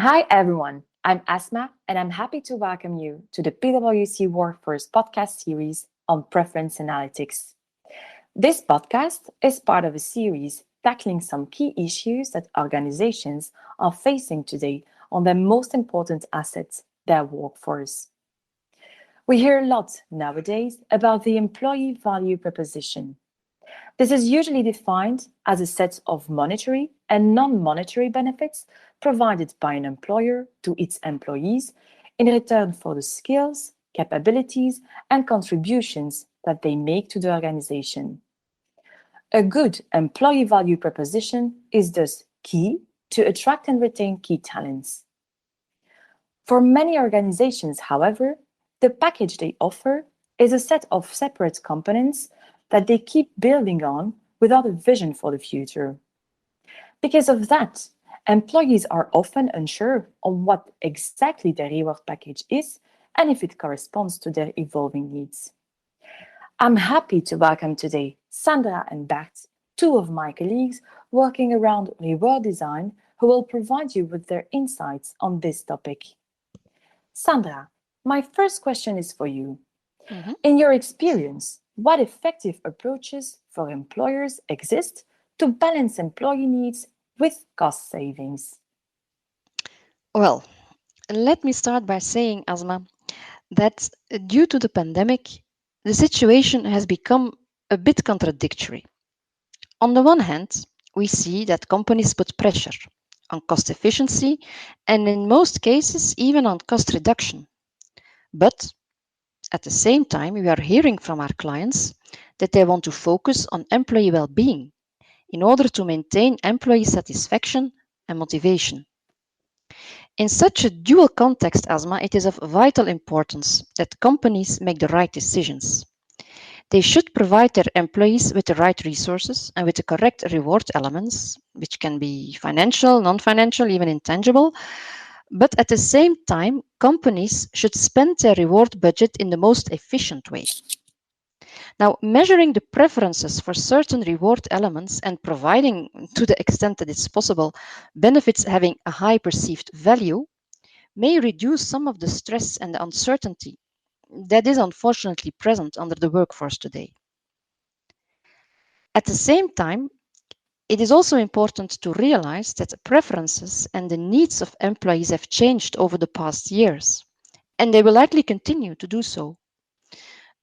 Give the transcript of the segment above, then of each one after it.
Hi, everyone. I'm Asma, and I'm happy to welcome you to the PwC Workforce podcast series on preference analytics. This podcast is part of a series tackling some key issues that organizations are facing today on their most important asset, their workforce. We hear a lot nowadays about the employee value proposition. This is usually defined as a set of monetary and non-monetary benefits provided by an employer to its employees in return for the skills, capabilities, and contributions that they make to the organization. A good employee value proposition is thus key to attract and retain key talents. For many organizations, however, the package they offer is a set of separate components that they keep building on without a vision for the future. Because of that, employees are often unsure on what exactly their reward package is and if it corresponds to their evolving needs. I'm happy to welcome today Sandra and Bart, two of my colleagues working around reward design, who will provide you with their insights on this topic. Sandra, my first question is for you. Mhm. In your experience, what effective approaches for employers exist to balance employee needs with cost savings? Well, let me start by saying, Asma, that due to the pandemic, the situation has become a bit contradictory. On the one hand, we see that companies put pressure on cost efficiency and, in most cases, even on cost reduction. But at the same time, we are hearing from our clients that they want to focus on employee well being in order to maintain employee satisfaction and motivation. In such a dual context, Asma, it is of vital importance that companies make the right decisions. They should provide their employees with the right resources and with the correct reward elements, which can be financial, non financial, even intangible. But at the same time, companies should spend their reward budget in the most efficient way. Now, measuring the preferences for certain reward elements and providing, to the extent that it's possible, benefits having a high perceived value may reduce some of the stress and the uncertainty that is unfortunately present under the workforce today. At the same time, it is also important to realize that the preferences and the needs of employees have changed over the past years, and they will likely continue to do so.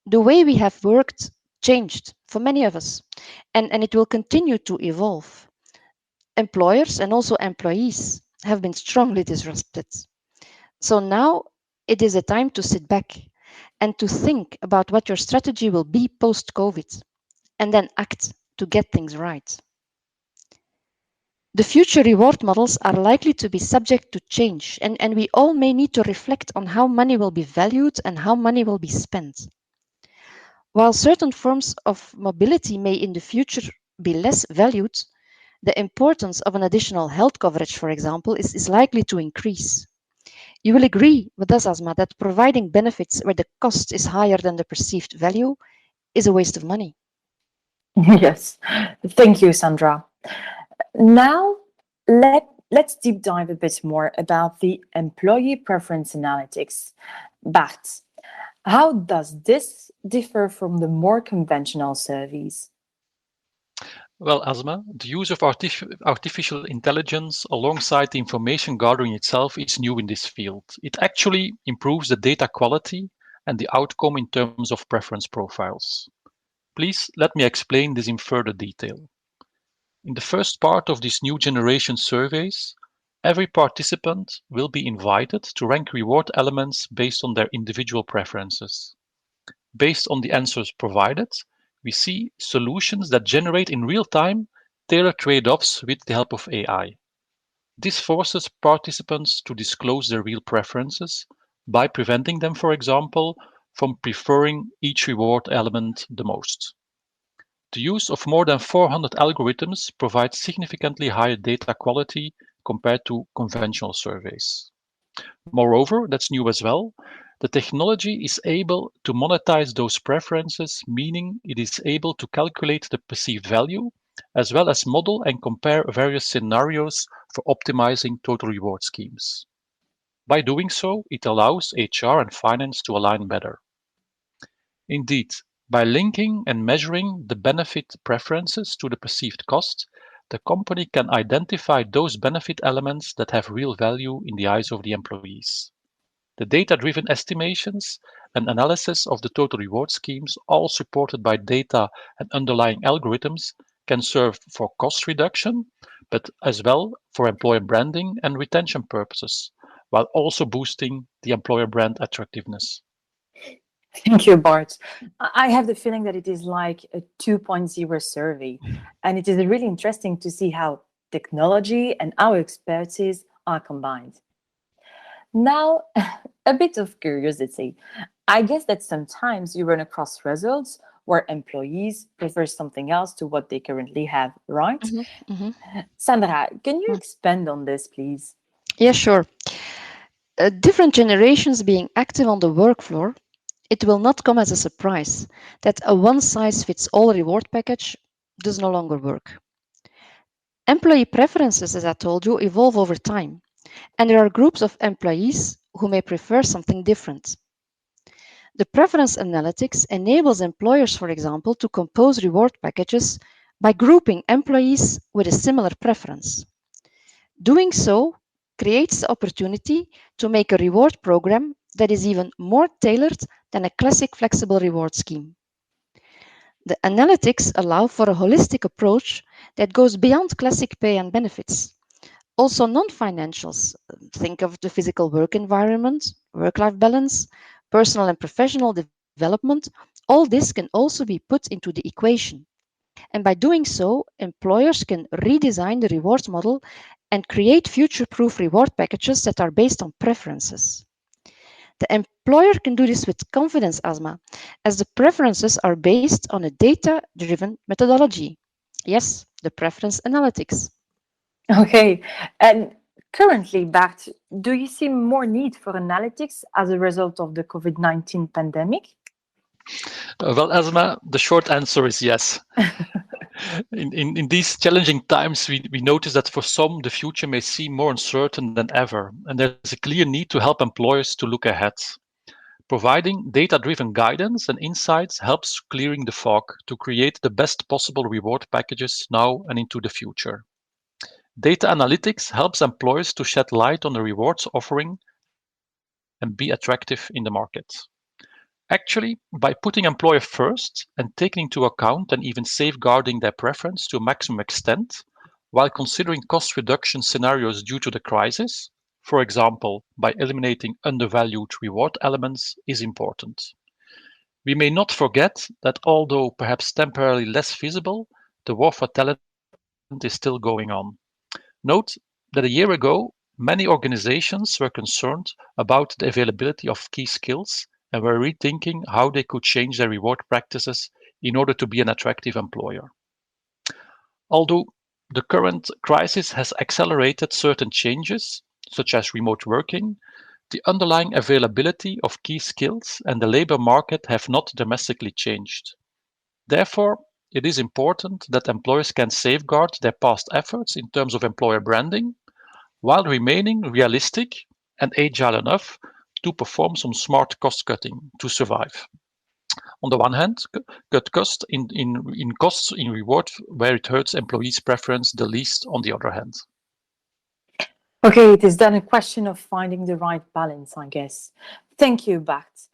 The way we have worked changed for many of us, and it will continue to evolve. Employers and also employees have been strongly disrupted. So now it is a time to sit back and to think about what your strategy will be post COVID and then act to get things right. The future reward models are likely to be subject to change, and we all may need to reflect on how money will be valued and how money will be spent. While certain forms of mobility may in the future be less valued, the importance of an additional health coverage, for example, is likely to increase. You will agree with us, Asma, that providing benefits where the cost is higher than the perceived value is a waste of money. Yes, thank you, Sandra. Now, let's deep dive a bit more about the employee preference analytics. Bart, how does this differ from the more conventional surveys? Well, Asma, the use of artificial intelligence alongside the information gathering itself is new in this field. It actually improves the data quality and the outcome in terms of preference profiles. Please let me explain this in further detail. In the first part of these new generation surveys, every participant will be invited to rank reward elements based on their individual preferences. Based on the answers provided, we see solutions that generate in real time tailored trade-offs with the help of AI. This forces participants to disclose their real preferences by preventing them, for example, from preferring each reward element the most. The use of more than 400 algorithms provides significantly higher data quality compared to conventional surveys. Moreover, that's new as well, the technology is able to monetize those preferences, meaning it is able to calculate the perceived value as well as model and compare various scenarios for optimizing total reward schemes. By doing so, it allows HR and finance to align better. Indeed, by linking and measuring the benefit preferences to the perceived cost, the company can identify those benefit elements that have real value in the eyes of the employees. The data-driven estimations and analysis of the total reward schemes, all supported by data and underlying algorithms, can serve for cost reduction, but as well for employer branding and retention purposes, while also boosting the employer brand attractiveness. Thank you, Bart. I have the feeling that it is like a 2.0 survey, and it is really interesting to see how technology and our expertise are combined. Now, a bit of curiosity. I guess that sometimes you run across results where employees prefer something else to what they currently have, right? Mhm, mhm. Sandra, can you Mm. expand on this, please? Yeah, sure. Different generations being active on the work floor, it will not come as a surprise that a one size fits all reward package does no longer work. Employee preferences, as I told you, evolve over time, and there are groups of employees who may prefer something different. The preference analytics enables employers, for example, to compose reward packages by grouping employees with a similar preference. Doing so creates the opportunity to make a reward program that is even more tailored than a classic flexible reward scheme. The analytics allow for a holistic approach that goes beyond classic pay and benefits. Also, non financials, think of the physical work environment, work life balance, personal and professional development. All this can also be put into the equation. And by doing so, employers can redesign the reward model and create future proof reward packages that are based on preferences. The employer can do this with confidence, Asma, as the preferences are based on a data driven methodology. Yes, the preference analytics. Okay. And currently, Bart, do you see more need for analytics as a result of the COVID-19 pandemic? Well, Asma, the short answer is yes. In these challenging times, we notice that for some, the future may seem more uncertain than ever, and there's a clear need to help employers to look ahead. Providing data-driven guidance and insights helps clearing the fog to create the best possible reward packages now and into the future. Data analytics helps employers to shed light on the rewards offering and be attractive in the market. Actually, by putting employer first and taking into account and even safeguarding their preference to a maximum extent, while considering cost reduction scenarios due to the crisis, for example, by eliminating undervalued reward elements, is important. We may not forget that although perhaps temporarily less visible, the war for talent is still going on. Note that a year ago, many organizations were concerned about the availability of key skills and were rethinking how they could change their reward practices in order to be an attractive employer. Although the current crisis has accelerated certain changes, such as remote working, the underlying availability of key skills and the labor market have not dramatically changed. Therefore, it is important that employers can safeguard their past efforts in terms of employer branding while remaining realistic and agile enough to perform some smart cost cutting to survive. On the one hand, cut costs in costs in reward where it hurts employees' preference the least on the other hand. Okay, it is then a question of finding the right balance, I guess. Thank you, Bart.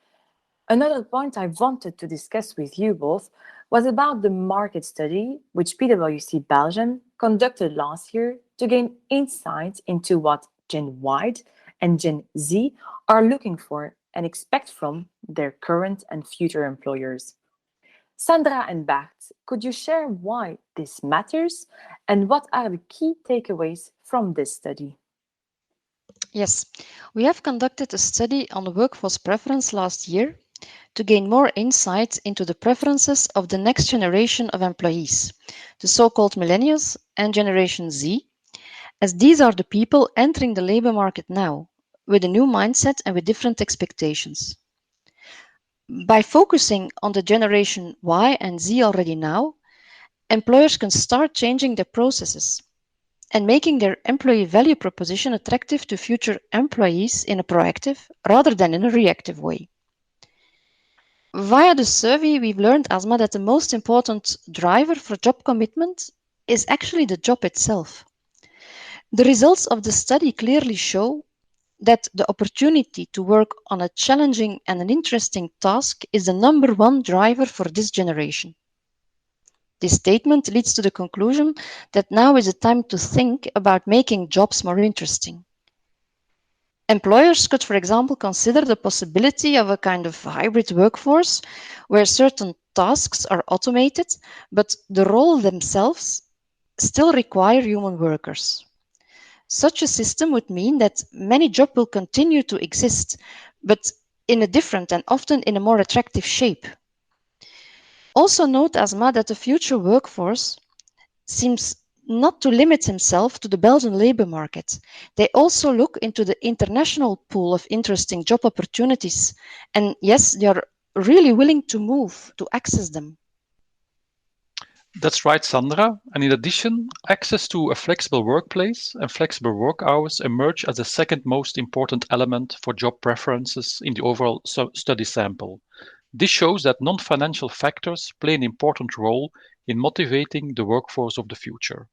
Another point I wanted to discuss with you both was about the market study which PwC Belgium conducted last year to gain insight into what Gen Y and Gen Z are looking for and expect from their current and future employers. Sandra and Bart, could you share why this matters and what are the key takeaways from this study? Yes, we have conducted a study on workforce preference last year to gain more insight into the preferences of the next generation of employees, the so called millennials and Generation Z, as these are the people entering the labor market now with a new mindset and with different expectations. By focusing on the Generation Y and Z already now, employers can start changing their processes. and making their employee value proposition attractive to future employees in a proactive rather than in a reactive way. Via the survey, we've learned, Asma, that the most important driver for job commitment is actually the job itself. The results of the study clearly show that the opportunity to work on a challenging and an interesting task is the number one driver for this generation. This statement leads to the conclusion that now is the time to think about making jobs more interesting. Employers could, for example, consider the possibility of a kind of hybrid workforce where certain tasks are automated, but the role themselves still require human workers. Such a system would mean that many jobs will continue to exist, but in a different and often in a more attractive shape. Also note, Asma, that the future workforce seems not to limit himself to the Belgian labour market. They also look into the international pool of interesting job opportunities. And yes, they are really willing to move to access them. That's right, Sandra. And in addition, access to a flexible workplace and flexible work hours emerge as the second most important element for job preferences in the overall study sample. This shows that non-financial factors play an important role in motivating the workforce of the future.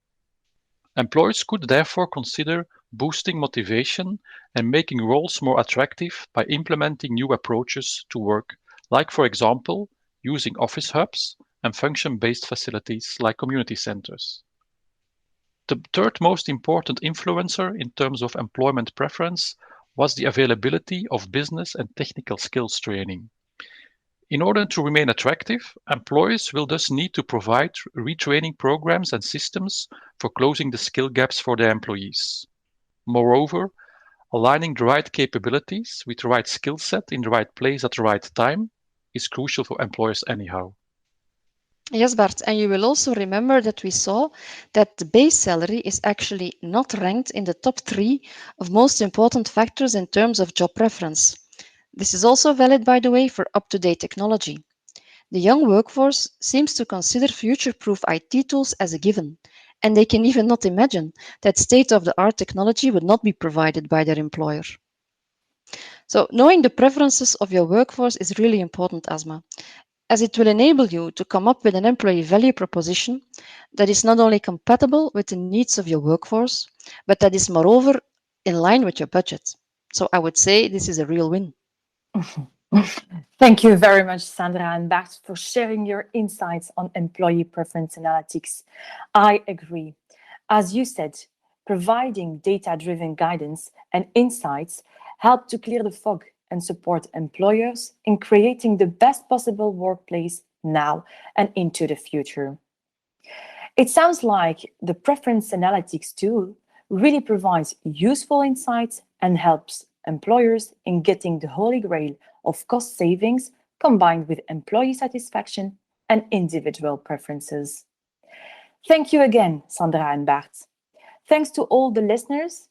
Employers could therefore consider boosting motivation and making roles more attractive by implementing new approaches to work, like, for example, using office hubs and function-based facilities like community centers. The third most important influencer in terms of employment preference was the availability of business and technical skills training. In order to remain attractive, employers will thus need to provide retraining programs and systems for closing the skill gaps for their employees. Moreover, aligning the right capabilities with the right skill set in the right place at the right time is crucial for employers anyhow. Yes, Bart, and you will also remember that we saw that the base salary is actually not ranked in the top 3 of most important factors in terms of job preference. This is also valid, by the way, for up-to-date technology. The young workforce seems to consider future-proof IT tools as a given, and they can even not imagine that state-of-the-art technology would not be provided by their employer. So knowing the preferences of your workforce is really important, Asma, as it will enable you to come up with an employee value proposition that is not only compatible with the needs of your workforce, but that is moreover in line with your budget. So I would say this is a real win. Thank you very much, Sandra and Bart, for sharing your insights on employee preference analytics. I agree. As you said, providing data-driven guidance and insights help to clear the fog and support employers in creating the best possible workplace now and into the future. It sounds like the preference analytics tool really provides useful insights and helps employers in getting the holy grail of cost savings combined with employee satisfaction and individual preferences. Thank you again, Sandra and Bart. Thanks to all the listeners.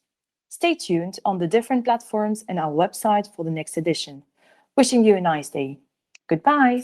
Stay tuned on the different platforms and our website for the next edition. Wishing you a nice day. Goodbye.